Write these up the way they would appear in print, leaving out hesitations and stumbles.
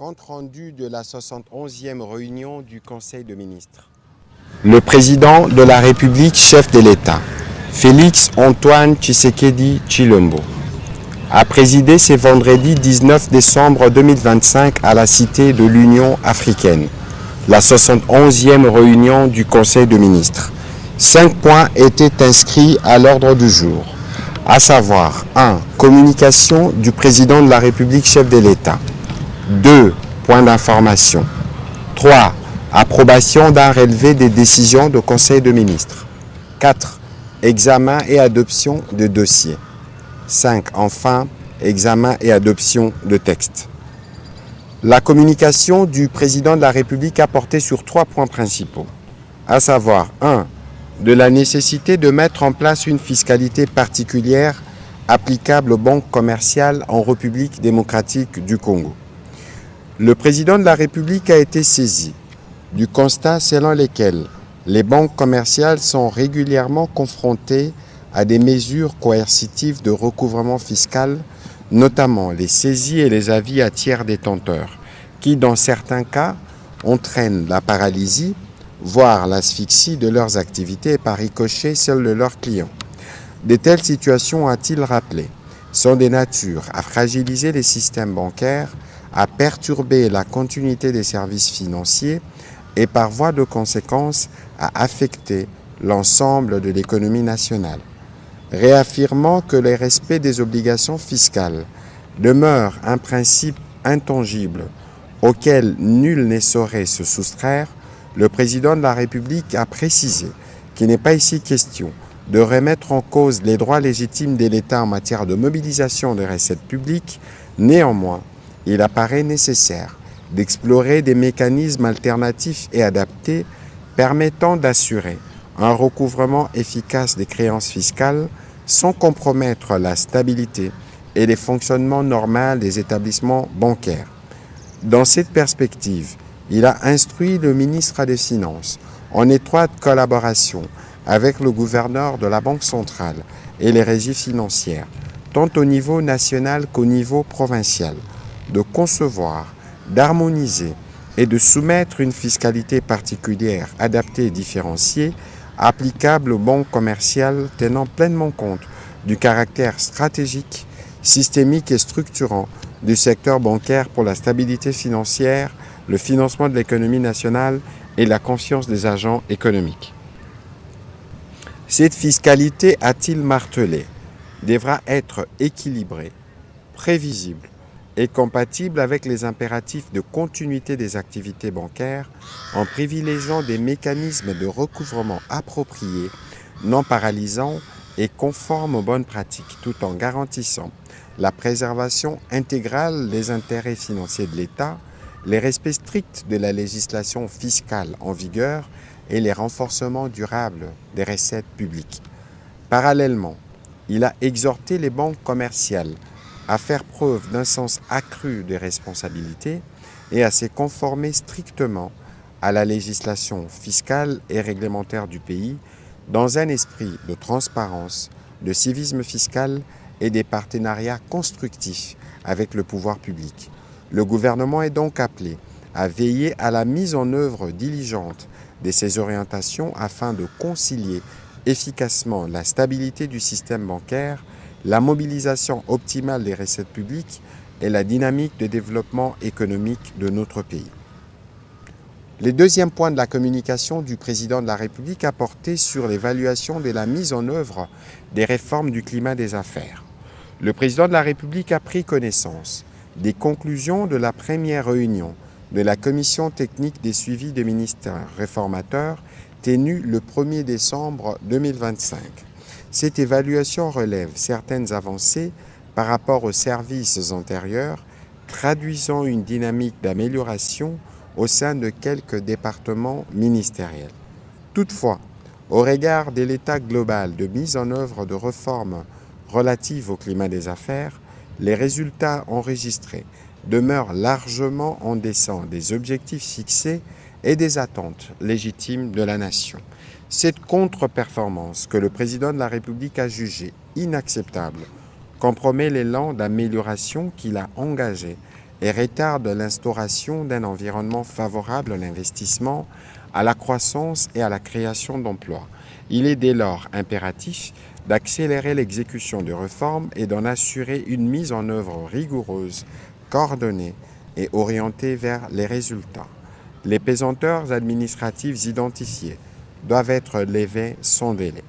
Compte rendu de la 71e réunion du Conseil des ministres. Le président de la République, chef de l'État, Félix Antoine Tshisekedi Tshilombo, a présidé ce vendredi 19 décembre 2025 à la Cité de l'Union africaine, la 71e réunion du Conseil des ministres. 5 points étaient inscrits à l'ordre du jour, à savoir 1. Communication du président de la République, chef de l'État. 2. Points d'information. 3. Approbation d'un relevé des décisions du Conseil des ministres. 4. Examen et adoption de dossiers. 5. Enfin, examen et adoption de textes. La communication du président de la République a porté sur 3 points principaux, à savoir 1. De la nécessité de mettre en place une fiscalité particulière applicable aux banques commerciales en République démocratique du Congo. Le président de la République a été saisi du constat selon lequel les banques commerciales sont régulièrement confrontées à des mesures coercitives de recouvrement fiscal, notamment les saisies et les avis à tiers détenteurs, qui dans certains cas entraînent la paralysie, voire l'asphyxie de leurs activités et par ricochet celle de leurs clients. De telles situations, a-t-il rappelé, sont des natures à fragiliser les systèmes bancaires, à perturber la continuité des services financiers et par voie de conséquence à affecter l'ensemble de l'économie nationale. Réaffirmant que le respect des obligations fiscales demeure un principe intangible auquel nul ne saurait se soustraire, le président de la République a précisé qu'il n'est pas ici question de remettre en cause les droits légitimes de l'État en matière de mobilisation des recettes publiques. Néanmoins, il apparaît nécessaire d'explorer des mécanismes alternatifs et adaptés permettant d'assurer un recouvrement efficace des créances fiscales sans compromettre la stabilité et les fonctionnements normaux des établissements bancaires. Dans cette perspective, il a instruit le ministre des Finances, en étroite collaboration avec le gouverneur de la Banque centrale et les régies financières, tant au niveau national qu'au niveau provincial, de concevoir, d'harmoniser et de soumettre une fiscalité particulière, adaptée et différenciée, applicable aux banques commerciales tenant pleinement compte du caractère stratégique, systémique et structurant du secteur bancaire pour la stabilité financière, le financement de l'économie nationale et la confiance des agents économiques. Cette fiscalité, a-t-il martelé, devra être équilibrée, prévisible et compatible avec les impératifs de continuité des activités bancaires en privilégiant des mécanismes de recouvrement appropriés, non paralysants et conformes aux bonnes pratiques, tout en garantissant la préservation intégrale des intérêts financiers de l'État, les respects stricts de la législation fiscale en vigueur et les renforcements durables des recettes publiques. Parallèlement, il a exhorté les banques commerciales à faire preuve d'un sens accru de responsabilité et à se conformer strictement à la législation fiscale et réglementaire du pays dans un esprit de transparence, de civisme fiscal et des partenariats constructifs avec le pouvoir public. Le gouvernement est donc appelé à veiller à la mise en œuvre diligente de ces orientations afin de concilier efficacement la stabilité du système bancaire, la mobilisation optimale des recettes publiques et la dynamique de développement économique de notre pays. Le deuxième point de la communication du président de la République a porté sur l'évaluation de la mise en œuvre des réformes du climat des affaires. Le président de la République a pris connaissance des conclusions de la première réunion de la commission technique des suivis des ministères réformateurs tenue le 1er décembre 2025. Cette évaluation relève certaines avancées par rapport aux services antérieurs, traduisant une dynamique d'amélioration au sein de quelques départements ministériels. Toutefois, au regard de l'état global de mise en œuvre de réformes relatives au climat des affaires, les résultats enregistrés demeurent largement en deçà des objectifs fixés et des attentes légitimes de la nation. Cette contre-performance que le président de la République a jugée inacceptable compromet l'élan d'amélioration qu'il a engagé et retarde l'instauration d'un environnement favorable à l'investissement, à la croissance et à la création d'emplois. Il est dès lors impératif d'accélérer l'exécution de réformes et d'en assurer une mise en œuvre rigoureuse, coordonnée et orientée vers les résultats. Les pesanteurs administratives identifiées doivent être levées sans délai.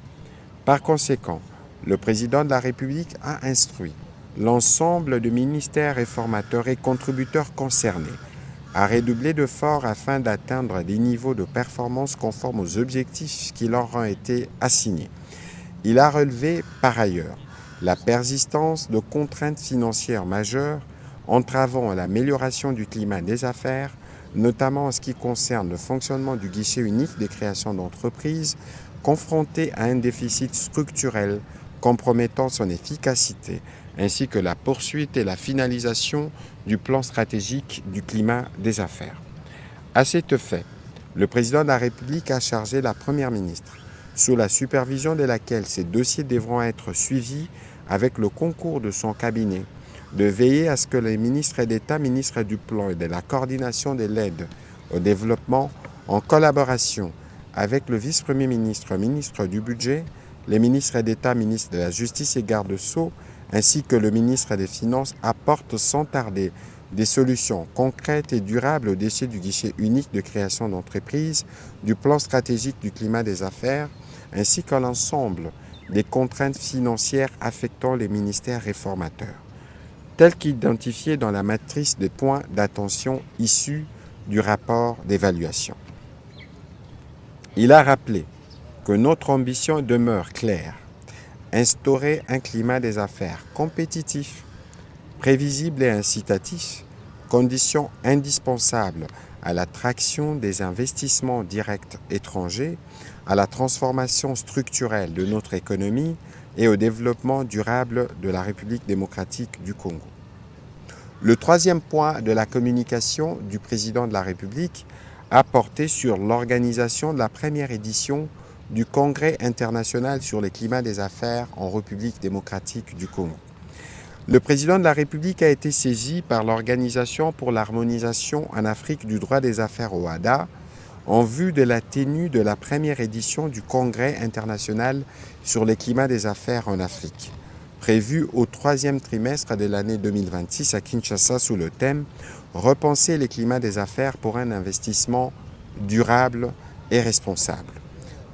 Par conséquent, le président de la République a instruit l'ensemble des ministères réformateurs et contributeurs concernés à redoubler d'efforts afin d'atteindre des niveaux de performance conformes aux objectifs qui leur ont été assignés. Il a relevé par ailleurs la persistance de contraintes financières majeures entravant l'amélioration du climat des affaires, notamment en ce qui concerne le fonctionnement du guichet unique des créations d'entreprises, confronté à un déficit structurel compromettant son efficacité, ainsi que la poursuite et la finalisation du plan stratégique du climat des affaires. À cet effet, le président de la République a chargé la Première ministre, sous la supervision de laquelle ces dossiers devront être suivis avec le concours de son cabinet, de veiller à ce que les ministres d'État, ministres du Plan et de la coordination de l'aide au développement, en collaboration avec le vice-premier ministre, ministre du Budget, les ministres d'État, ministres de la Justice et garde-sceaux, ainsi que le ministre des Finances, apportent sans tarder des solutions concrètes et durables au dossier du guichet unique de création d'entreprises, du plan stratégique du climat des affaires, ainsi qu'à l'ensemble des contraintes financières affectant les ministères réformateurs, telles qu'identifiées dans la matrice des points d'attention issus du rapport d'évaluation. Il a rappelé que notre ambition demeure claire: instaurer un climat des affaires compétitif, prévisible et incitatif, condition indispensable à l'attraction des investissements directs étrangers, à la transformation structurelle de notre économie et au développement durable de la République démocratique du Congo. Le troisième point de la communication du président de la République a porté sur l'organisation de la première édition du Congrès international sur le climat des affaires en République démocratique du Congo. Le président de la République a été saisi par l'Organisation pour l'harmonisation en Afrique du droit des affaires OHADA en vue de la tenue de la première édition du Congrès international sur le climat des affaires en Afrique, prévu au troisième trimestre de l'année 2026 à Kinshasa sous le thème « Repenser le climat des affaires pour un investissement durable et responsable ».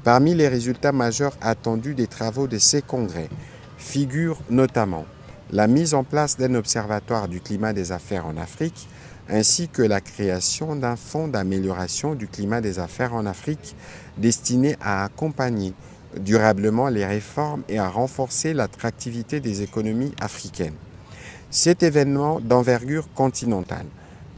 Parmi les résultats majeurs attendus des travaux de ces congrès figurent notamment la mise en place d'un observatoire du climat des affaires en Afrique, ainsi que la création d'un fonds d'amélioration du climat des affaires en Afrique destiné à accompagner durablement les réformes et à renforcer l'attractivité des économies africaines. Cet événement d'envergure continentale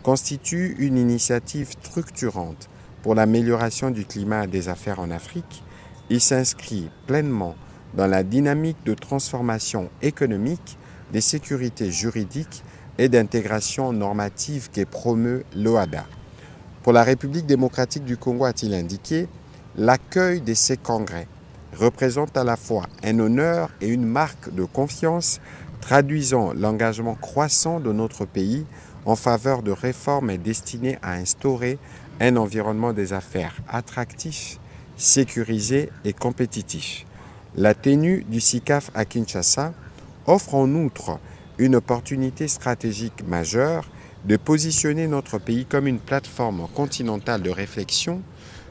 constitue une initiative structurante pour l'amélioration du climat des affaires en Afrique. Il s'inscrit pleinement dans la dynamique de transformation économique, de sécurité juridique et d'intégration normative que promeut l'OHADA. Pour la République démocratique du Congo, a-t-il indiqué, l'accueil de ces congrès représente à la fois un honneur et une marque de confiance, traduisant l'engagement croissant de notre pays en faveur de réformes destinées à instaurer un environnement des affaires attractif, sécurisé et compétitif. La tenue du SICAF à Kinshasa offre en outre une opportunité stratégique majeure de positionner notre pays comme une plateforme continentale de réflexion,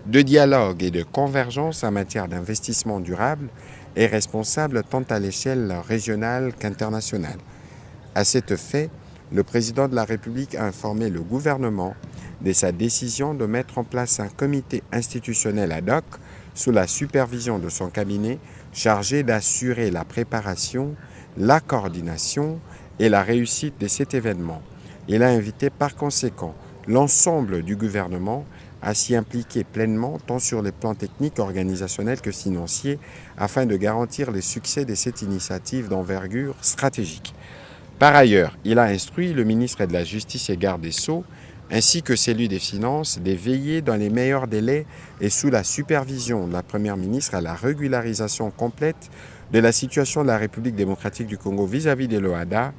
de dialogue et de convergence en matière d'investissement durable et responsable tant à l'échelle régionale qu'internationale. À cet effet, le président de la République a informé le gouvernement de sa décision de mettre en place un comité institutionnel ad hoc sous la supervision de son cabinet chargé d'assurer la préparation, la coordination et la réussite de cet événement. Il a invité par conséquent l'ensemble du gouvernement à s'y impliquer pleinement tant sur les plans techniques, organisationnels que financiers afin de garantir le succès de cette initiative d'envergure stratégique. Par ailleurs, il a instruit le ministre de la Justice et garde des Sceaux ainsi que celui des Finances de veiller dans les meilleurs délais et sous la supervision de la Première ministre à la régularisation complète de la situation de la République démocratique du Congo vis-à-vis de l'OHADA,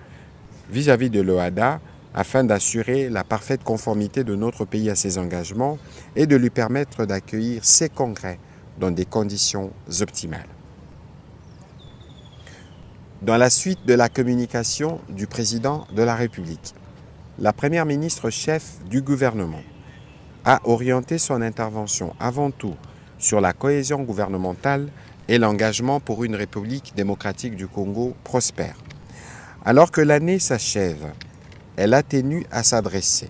afin d'assurer la parfaite conformité de notre pays à ses engagements et de lui permettre d'accueillir ces congrès dans des conditions optimales. Dans la suite de la communication du président de la République, la première ministre chef du gouvernement a orienté son intervention avant tout sur la cohésion gouvernementale et l'engagement pour une République démocratique du Congo prospère. Alors que l'année s'achève, elle a tenu à s'adresser,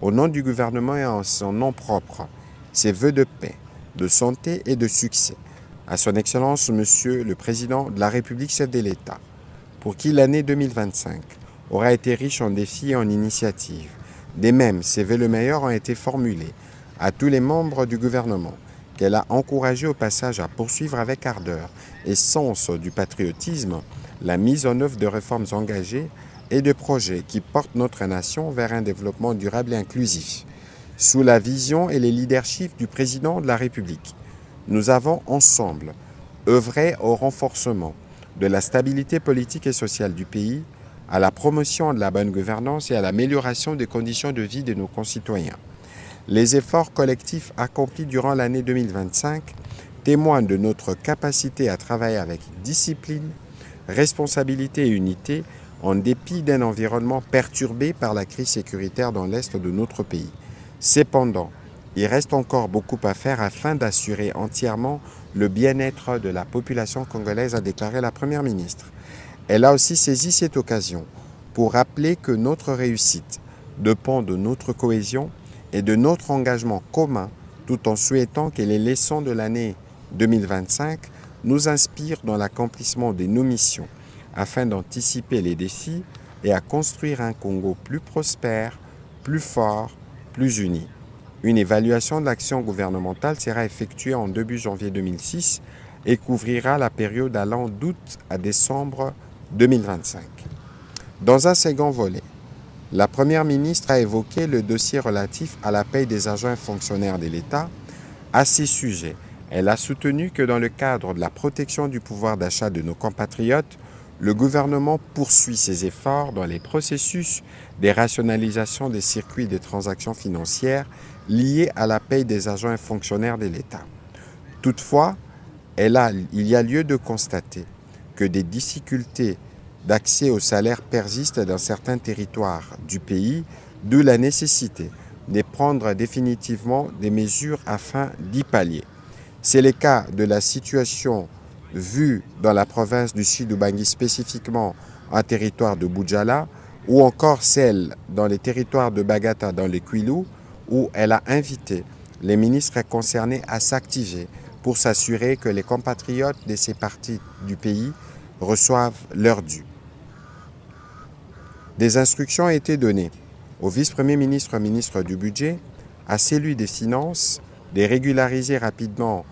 au nom du gouvernement et en son nom propre, ses vœux de paix, de santé et de succès à son Excellence Monsieur le Président de la République chef de l'État, pour qui l'année 2025 aura été riche en défis et en initiatives. De même, ses vœux le meilleur ont été formulés à tous les membres du gouvernement, qu'elle a encouragé au passage à poursuivre avec ardeur et sens du patriotisme la mise en œuvre de réformes engagées et de projets qui portent notre nation vers un développement durable et inclusif. Sous la vision et le leadership du président de la République, nous avons ensemble œuvré au renforcement de la stabilité politique et sociale du pays, à la promotion de la bonne gouvernance et à l'amélioration des conditions de vie de nos concitoyens. Les efforts collectifs accomplis durant l'année 2025 témoignent de notre capacité à travailler avec discipline, responsabilité et unité en dépit d'un environnement perturbé par la crise sécuritaire dans l'est de notre pays. Cependant, il reste encore beaucoup à faire afin d'assurer entièrement le bien-être de la population congolaise, a déclaré la Première ministre. Elle a aussi saisi cette occasion pour rappeler que notre réussite dépend de notre cohésion et de notre engagement commun, tout en souhaitant que les leçons de l'année 2025 nous inspirent dans l'accomplissement de nos missions, afin d'anticiper les défis et à construire un Congo plus prospère, plus fort, plus uni. Une évaluation de l'action gouvernementale sera effectuée en début janvier 2006 et couvrira la période allant d'août à décembre 2025. Dans un second volet, la Première ministre a évoqué le dossier relatif à la paie des agents et fonctionnaires de l'État. À ces sujets, elle a soutenu que dans le cadre de la protection du pouvoir d'achat de nos compatriotes, le gouvernement poursuit ses efforts dans les processus de rationalisation des circuits de transactions financières liés à la paie des agents et fonctionnaires de l'État. Toutefois, il y a lieu de constater que des difficultés d'accès au salaire persistent dans certains territoires du pays, d'où la nécessité de prendre définitivement des mesures afin d'y pallier. C'est le cas de la situation vue dans la province du Sud-Ubangi, spécifiquement en territoire de Boudjala, ou encore celle dans les territoires de Bagata dans le Kwilu, où elle a invité les ministres concernés à s'activer pour s'assurer que les compatriotes de ces parties du pays reçoivent leur dû. Des instructions ont été données au vice-premier ministre, ministre du Budget, à celui des Finances, de régulariser rapidement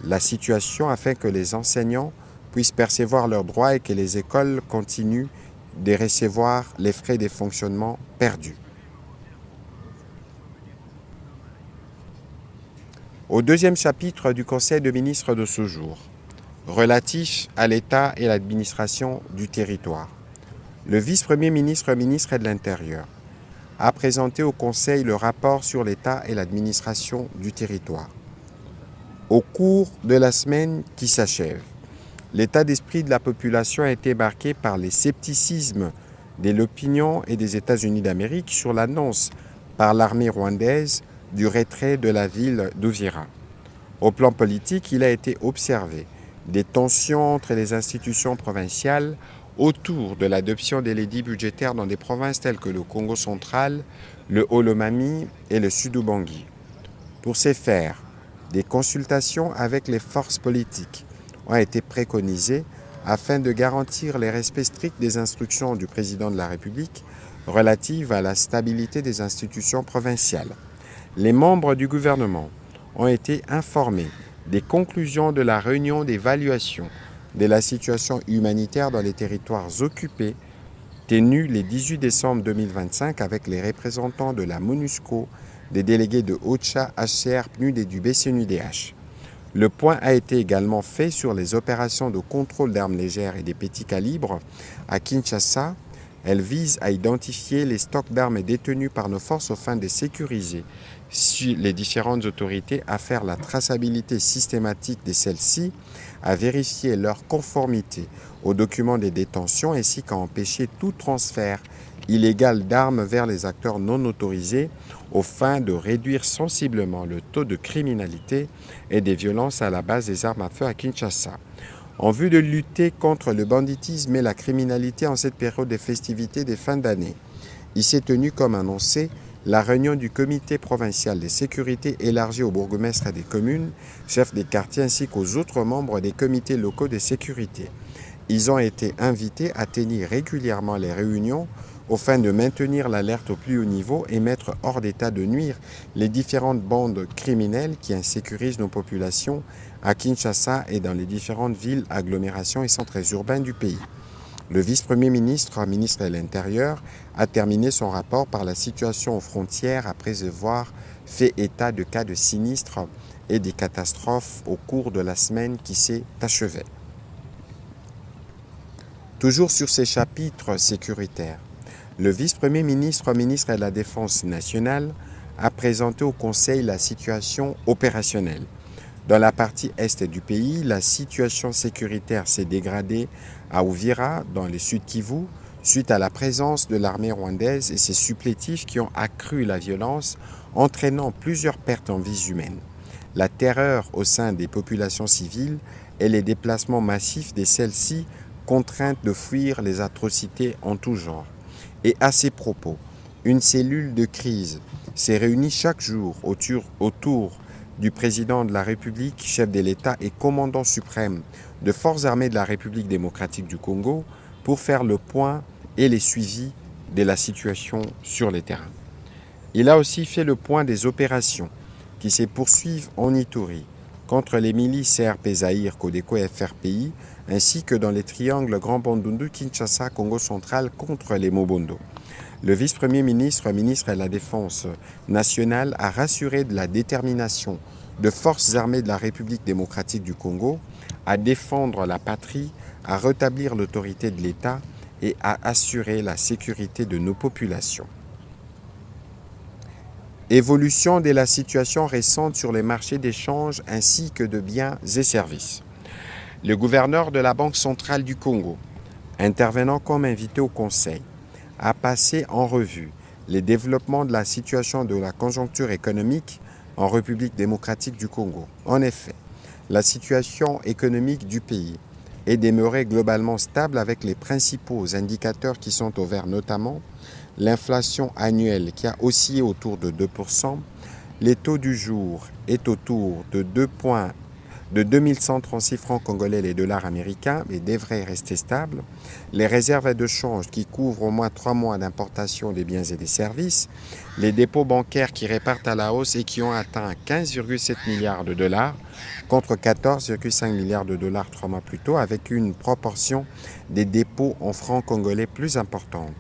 la situation afin que les enseignants puissent percevoir leurs droits et que les écoles continuent de recevoir les frais de fonctionnement perdus. Au deuxième chapitre du Conseil de ministres de ce jour, relatif à l'État et l'administration du territoire, le vice-premier ministre, ministre de l'Intérieur, a présenté au Conseil le rapport sur l'État et l'administration du territoire. Au cours de la semaine qui s'achève, l'état d'esprit de la population a été marqué par les scepticismes de l'opinion et des États-Unis d'Amérique sur l'annonce par l'armée rwandaise du retrait de la ville d'Uvira. Au plan politique, il a été observé des tensions entre les institutions provinciales autour de l'adoption des lédits budgétaires dans des provinces telles que le Congo central, le Haut-Lomami et le Sud-Ubangi. Pour ce faire, des consultations avec les forces politiques ont été préconisées afin de garantir le respect strict des instructions du président de la République relatives à la stabilité des institutions provinciales. Les membres du gouvernement ont été informés des conclusions de la réunion d'évaluation de la situation humanitaire dans les territoires occupés tenue le 18 décembre 2025 avec les représentants de la MONUSCO, des délégués de OCHA, HCR, PNUD et du BCNUDH. Le point a été également fait sur les opérations de contrôle d'armes légères et des petits calibres à Kinshasa, Elle vise à identifier les stocks d'armes détenus par nos forces afin de sécuriser les différentes autorités, à faire la traçabilité systématique de celles-ci, à vérifier leur conformité aux documents de détention ainsi qu'à empêcher tout transfert illégal d'armes vers les acteurs non autorisés aux fins de réduire sensiblement le taux de criminalité et des violences à la base des armes à feu à Kinshasa. En vue de lutter contre le banditisme et la criminalité en cette période de festivités de fin d'année, il s'est tenu, comme annoncé, la réunion du comité provincial de sécurité élargie aux bourgmestres des communes, chefs des quartiers ainsi qu'aux autres membres des comités locaux de sécurité. Ils ont été invités à tenir régulièrement les réunions aux fins de maintenir l'alerte au plus haut niveau et mettre hors d'état de nuire les différentes bandes criminelles qui insécurisent nos populations à Kinshasa et dans les différentes villes, agglomérations et centres urbains du pays. Le vice-premier ministre, ministre de l'Intérieur, a terminé son rapport par la situation aux frontières après avoir fait état de cas de sinistres et des catastrophes au cours de la semaine qui s'est achevée. Toujours sur ces chapitres sécuritaires, le vice-premier ministre, ministre de la Défense nationale, a présenté au Conseil la situation opérationnelle. Dans la partie est du pays, la situation sécuritaire s'est dégradée à Uvira, dans le sud Kivu, suite à la présence de l'armée rwandaise et ses supplétifs qui ont accru la violence, entraînant plusieurs pertes en vies humaines. La terreur au sein des populations civiles et les déplacements massifs de celles-ci, contraintes de fuir les atrocités en tout genre. Et à ces propos, une cellule de crise s'est réunie chaque jour autour du président de la République, chef de l'État et commandant suprême de forces armées de la République démocratique du Congo pour faire le point et les suivis de la situation sur les terrains. Il a aussi fait le point des opérations qui se poursuivent en Ituri contre les milices CRP Zaïre, Codeco et FRPI, ainsi que dans les triangles Grand Bandundu, Kinshasa, Congo central contre les Mobondo. Le vice-premier ministre, ministre de la Défense nationale, a rassuré de la détermination de forces armées de la République démocratique du Congo à défendre la patrie, à rétablir l'autorité de l'État et à assurer la sécurité de nos populations. Évolution de la situation récente sur les marchés d'échange ainsi que de biens et services. Le gouverneur de la Banque centrale du Congo, intervenant comme invité au Conseil, a passé en revue les développements de la situation de la conjoncture économique en République démocratique du Congo. En effet, la situation économique du pays est demeurée globalement stable avec les principaux indicateurs qui sont au vert, notamment l'inflation annuelle qui a oscillé autour de 2%, les taux du jour est autour de 2136 francs congolais les dollars américains et devrait rester stable. Les réserves de change qui couvrent au moins 3 mois d'importation des biens et des services. Les dépôts bancaires qui repartent à la hausse et qui ont atteint 15,7 milliards de dollars contre 14,5 milliards de dollars 3 mois plus tôt, avec une proportion des dépôts en francs congolais plus importante.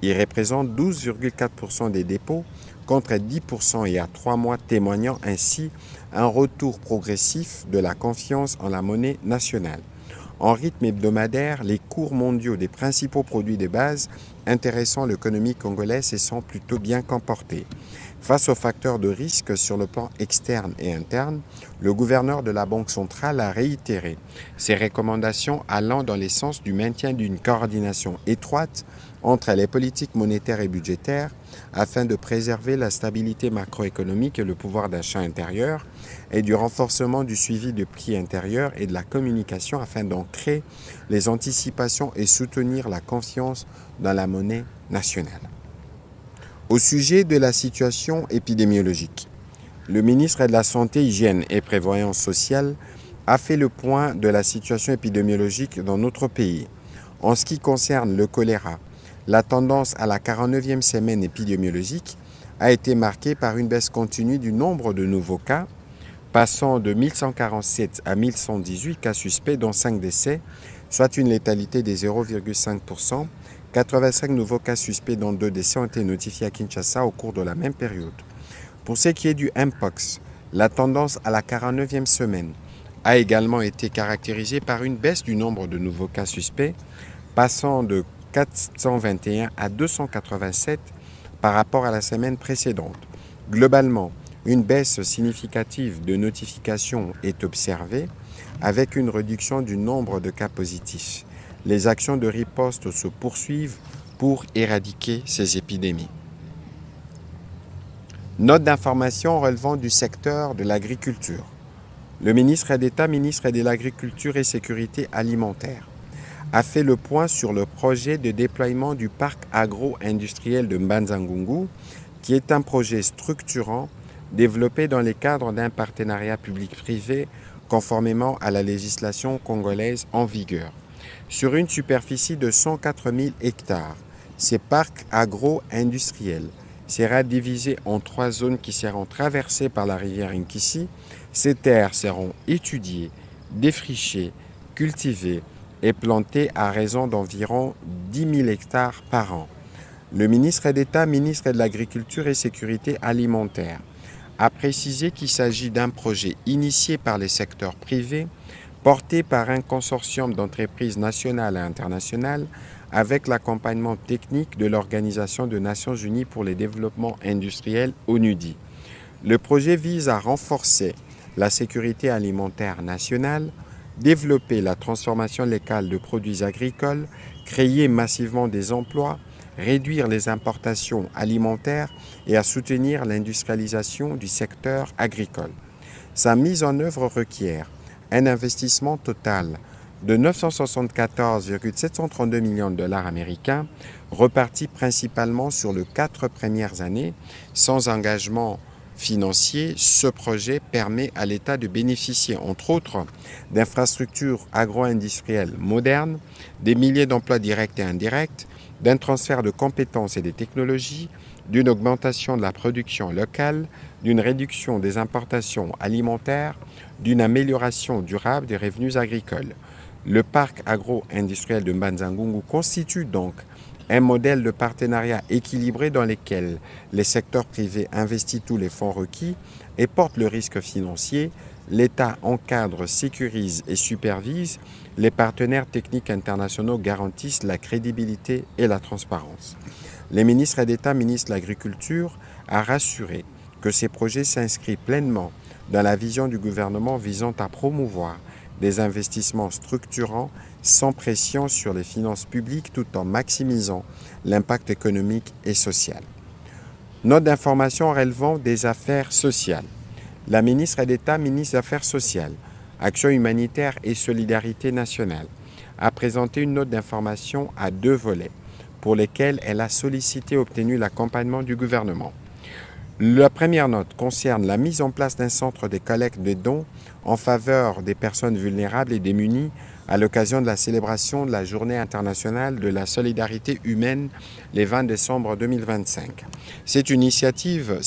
Ils représentent 12,4% des dépôts contre 10% il y a 3 mois, témoignant ainsi un retour progressif de la confiance en la monnaie nationale. En rythme hebdomadaire, les cours mondiaux des principaux produits de base intéressant l'économie congolaise se sont plutôt bien comportés. Face aux facteurs de risque sur le plan externe et interne, le gouverneur de la Banque centrale a réitéré ses recommandations allant dans le sens du maintien d'une coordination étroite entre les politiques monétaires et budgétaires afin de préserver la stabilité macroéconomique et le pouvoir d'achat intérieur et du renforcement du suivi de prix intérieurs et de la communication afin d'ancrer les anticipations et soutenir la confiance dans la monnaie nationale. Au sujet de la situation épidémiologique, le ministre de la Santé, Hygiène et Prévoyance sociale a fait le point de la situation épidémiologique dans notre pays. En ce qui concerne le choléra, la tendance à la 49e semaine épidémiologique a été marquée par une baisse continue du nombre de nouveaux cas, passant de 1147 à 1118 cas suspects, dont 5 décès, soit une létalité de 0,5%. 85 nouveaux cas suspects, dont 2 décès, ont été notifiés à Kinshasa au cours de la même période. Pour ce qui est du Mpox, la tendance à la 49e semaine a également été caractérisée par une baisse du nombre de nouveaux cas suspects, passant de 421 à 287 par rapport à la semaine précédente. Globalement, une baisse significative de notifications est observée avec une réduction du nombre de cas positifs. Les actions de riposte se poursuivent pour éradiquer ces épidémies. Note d'information relevant du secteur de l'agriculture. Le ministre d'État, ministre de l'Agriculture et Sécurité alimentaire, a fait le point sur le projet de déploiement du parc agro-industriel de Mbanza-Ngungu, qui est un projet structurant développé dans le cadre d'un partenariat public-privé conformément à la législation congolaise en vigueur. Sur une superficie de 104 000 hectares, ces parcs agro-industriels sera divisé en 3 zones qui seront traversées par la rivière Nkissi. Ces terres seront étudiées, défrichées, cultivées et plantées à raison d'environ 10 000 hectares par an. Le ministre d'État, ministre de l'Agriculture et Sécurité alimentaire, a précisé qu'il s'agit d'un projet initié par les secteurs privés, porté par un consortium d'entreprises nationales et internationales avec l'accompagnement technique de l'Organisation des Nations Unies pour le développement industriel, ONUDI. Le projet vise à renforcer la sécurité alimentaire nationale, développer la transformation locale de produits agricoles, créer massivement des emplois, réduire les importations alimentaires et à soutenir l'industrialisation du secteur agricole. Sa mise en œuvre requiert un investissement total de 974,732 millions de dollars américains, repartis principalement sur les 4 premières années. Sans engagement financier, ce projet permet à l'État de bénéficier, entre autres, d'infrastructures agro-industrielles modernes, des milliers d'emplois directs et indirects, d'un transfert de compétences et de technologies, d'une augmentation de la production locale, d'une réduction des importations alimentaires, d'une amélioration durable des revenus agricoles. Le parc agro-industriel de Mbanza-Ngungu constitue donc un modèle de partenariat équilibré dans lequel les secteurs privés investissent tous les fonds requis et portent le risque financier. L'État encadre, sécurise et supervise. Les partenaires techniques internationaux garantissent la crédibilité et la transparence. Le ministre d'État, ministre de l'Agriculture, a rassuré que ces projets s'inscrivent pleinement dans la vision du gouvernement visant à promouvoir des investissements structurants sans pression sur les finances publiques tout en maximisant l'impact économique et social. Note d'information relevant des affaires sociales. La ministre d'État, ministre des Affaires sociales, Action humanitaire et solidarité nationale, a présenté une note d'information à 2 volets pour lesquels elle a sollicité et obtenu l'accompagnement du gouvernement. La première note concerne la mise en place d'un centre de collecte de dons en faveur des personnes vulnérables et démunies à l'occasion de la célébration de la Journée internationale de la solidarité humaine le 20 décembre 2025. C'est une initiative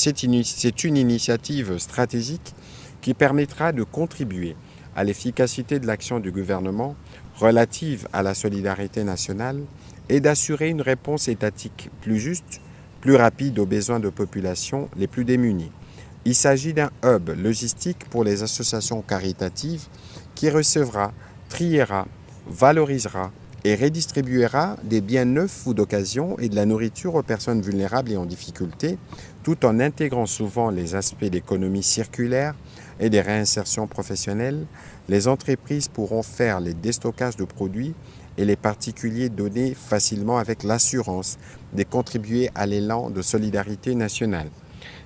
stratégique qui permettra de contribuer à l'efficacité de l'action du gouvernement relative à la solidarité nationale et d'assurer une réponse étatique plus juste, plus rapide aux besoins de populations les plus démunies. Il s'agit d'un hub logistique pour les associations caritatives qui recevra, triera, valorisera et redistribuera des biens neufs ou d'occasion et de la nourriture aux personnes vulnérables et en difficulté, tout en intégrant souvent les aspects d'économie circulaire et des réinsertions professionnelles. Les entreprises pourront faire les déstockages de produits et les particuliers donner facilement avec l'assurance de contribuer à l'élan de solidarité nationale.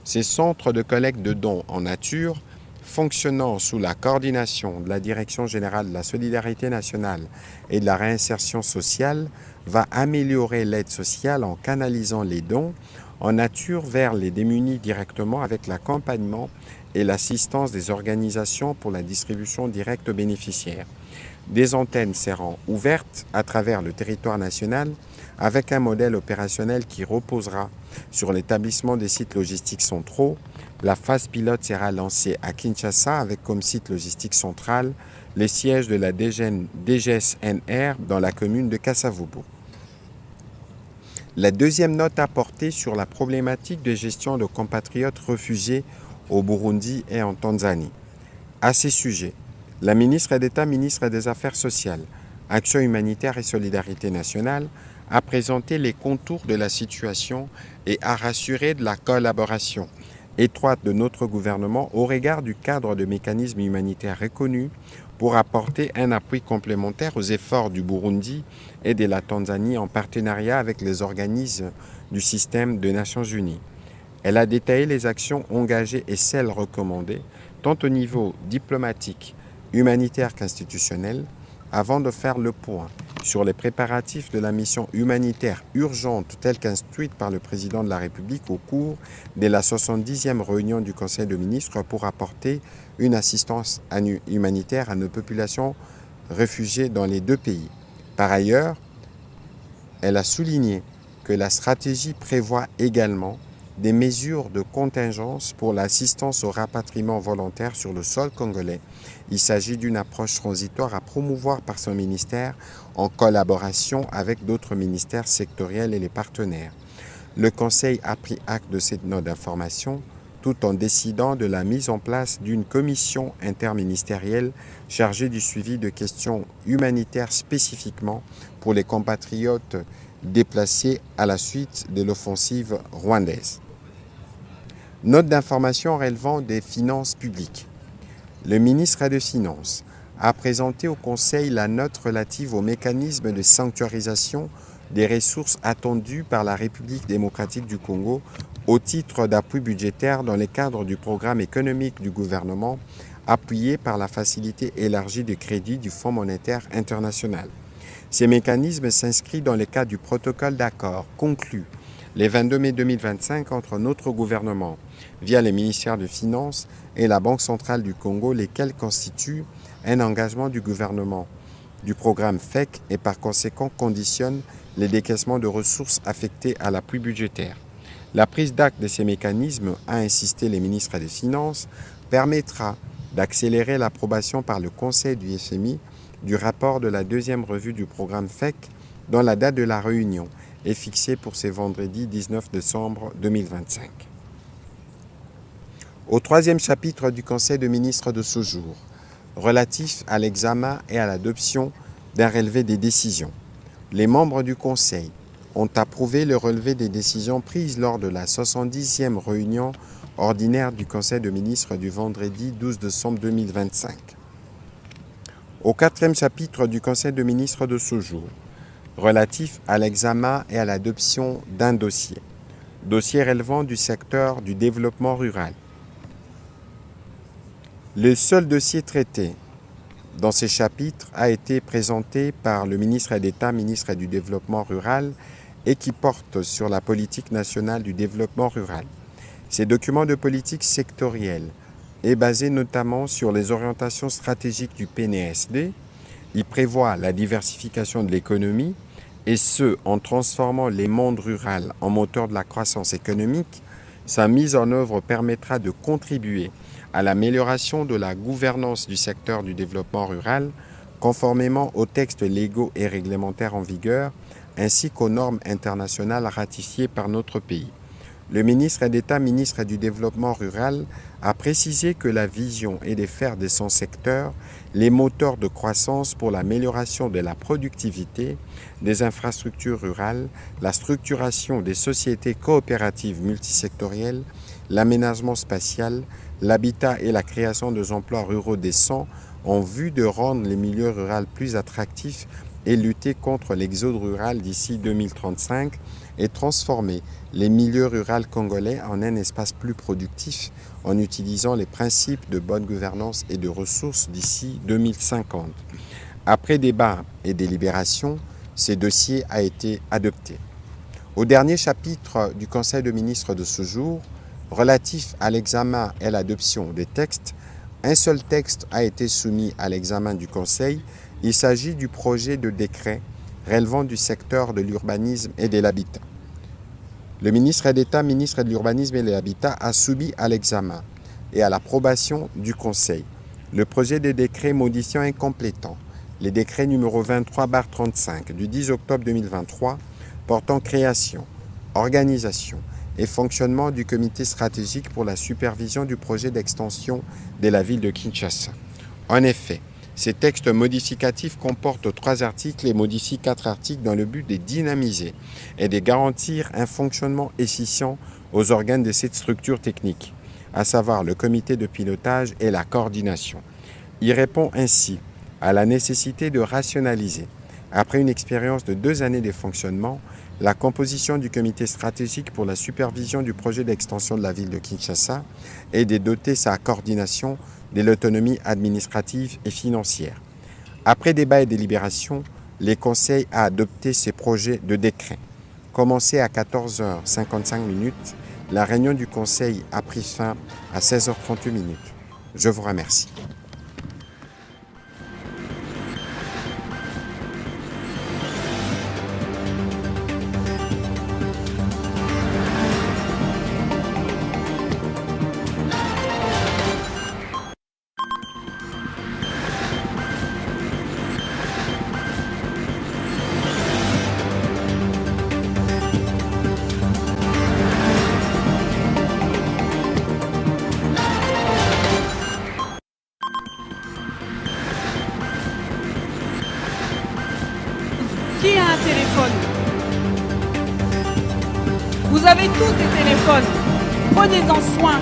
Ces centres de collecte de dons en nature, fonctionnant sous la coordination de la Direction générale de la solidarité nationale et de la réinsertion sociale, va améliorer l'aide sociale en canalisant les dons en nature vers les démunis directement avec l'accompagnement et l'assistance des organisations pour la distribution directe aux bénéficiaires. Des antennes seront ouvertes à travers le territoire national avec un modèle opérationnel qui reposera sur l'établissement des sites logistiques centraux. La phase pilote sera lancée à Kinshasa avec comme site logistique central les sièges de la DGSNR dans la commune de Kasavubu. La deuxième note a porté sur la problématique de gestion de compatriotes réfugiés au Burundi et en Tanzanie. À ces sujets, la ministre d'État, ministre des Affaires sociales, Action humanitaire et solidarité nationale, a présenté les contours de la situation et a rassuré de la collaboration étroite de notre gouvernement au regard du cadre de mécanismes humanitaires reconnus pour apporter un appui complémentaire aux efforts du Burundi et de la Tanzanie en partenariat avec les organismes du système des Nations Unies. Elle a détaillé les actions engagées et celles recommandées, tant au niveau diplomatique, humanitaire qu'institutionnel, avant de faire le point sur les préparatifs de la mission humanitaire urgente telle qu'instruite par le président de la République au cours de la 70e réunion du Conseil de ministres pour apporter une assistance humanitaire à nos populations réfugiées dans les deux pays. Par ailleurs, elle a souligné que la stratégie prévoit également des mesures de contingence pour l'assistance au rapatriement volontaire sur le sol congolais. Il s'agit d'une approche transitoire à promouvoir par son ministère en collaboration avec d'autres ministères sectoriels et les partenaires. Le Conseil a pris acte de cette note d'information tout en décidant de la mise en place d'une commission interministérielle chargée du suivi de questions humanitaires spécifiquement pour les compatriotes déplacés à la suite de l'offensive rwandaise. Note d'information relevant des finances publiques. Le ministre des Finances a présenté au Conseil la note relative au mécanisme de sanctuarisation des ressources attendues par la République démocratique du Congo au titre d'appui budgétaire dans le cadre du programme économique du gouvernement appuyé par la facilité élargie de crédit du Fonds monétaire international. Ces mécanismes s'inscrivent dans le cadre du protocole d'accord conclu le 22 mai 2025 entre notre gouvernement via le ministère des Finances et la Banque centrale du Congo, lesquels constituent un engagement du gouvernement du programme FEC et par conséquent conditionnent les décaissements de ressources affectées à l'appui budgétaire. La prise d'acte de ces mécanismes, a insisté le ministre des Finances, permettra d'accélérer l'approbation par le Conseil du FMI du rapport de la deuxième revue du programme FEC dont la date de la réunion est fixée pour ce vendredi 19 décembre 2025. Au troisième chapitre du Conseil des ministres de ce jour, relatif à l'examen et à l'adoption d'un relevé des décisions, les membres du Conseil ont approuvé le relevé des décisions prises lors de la 70e réunion ordinaire du Conseil des ministres du vendredi 12 décembre 2025. Au quatrième chapitre du Conseil des ministres de ce jour, relatif à l'examen et à l'adoption d'un dossier relevant du secteur du développement rural. Le seul dossier traité dans ces chapitres a été présenté par le ministre d'État, ministre du Développement rural, et qui porte sur la politique nationale du développement rural. Ces documents de politique sectorielle est basé notamment sur les orientations stratégiques du PNSD. Il prévoit la diversification de l'économie, et ce, en transformant les mondes ruraux en moteur de la croissance économique. Sa mise en œuvre permettra de contribuer à l'amélioration de la gouvernance du secteur du développement rural, conformément aux textes légaux et réglementaires en vigueur, ainsi qu'aux normes internationales ratifiées par notre pays. Le ministre d'État, ministre du Développement rural, a précisé que la vision est de faire de son secteur les moteurs de croissance pour l'amélioration de la productivité, des infrastructures rurales, la structuration des sociétés coopératives multisectorielles, l'aménagement spatial, l'habitat et la création d'emplois ruraux décents en vue de rendre les milieux ruraux plus attractifs et lutter contre l'exode rural d'ici 2035 et transformer les milieux ruraux congolais en un espace plus productif en utilisant les principes de bonne gouvernance et de ressources d'ici 2050. Après débat et délibération, ce dossier a été adopté. Au dernier chapitre du Conseil des ministres de ce jour, relatif à l'examen et à l'adoption des textes, un seul texte a été soumis à l'examen du Conseil. Il s'agit du projet de décret relevant du secteur de l'urbanisme et de l'habitat. Le ministre d'État, ministre de l'Urbanisme et de l'Habitat, a soumis à l'examen et à l'approbation du Conseil le projet de décret modifiant et complétant les décrets numéro 23/35 du 10 octobre 2023 portant création, organisation et fonctionnement du comité stratégique pour la supervision du projet d'extension de la ville de Kinshasa. En effet, Ces textes modificatifs comportent 3 articles et modifient 4 articles dans le but de dynamiser et de garantir un fonctionnement efficient aux organes de cette structure technique, à savoir le comité de pilotage et la coordination. Il répond ainsi à la nécessité de rationaliser, après une expérience de 2 années de fonctionnement, la composition du comité stratégique pour la supervision du projet d'extension de la ville de Kinshasa et de doter sa coordination de l'autonomie administrative et financière. Après débat et délibération, le Conseil a adopté ces projets de décret. Commencé à 14h55, la réunion du Conseil a pris fin à 16h38. Je vous remercie. Qui a un téléphone? Vous avez tous des téléphones. Prenez-en soin.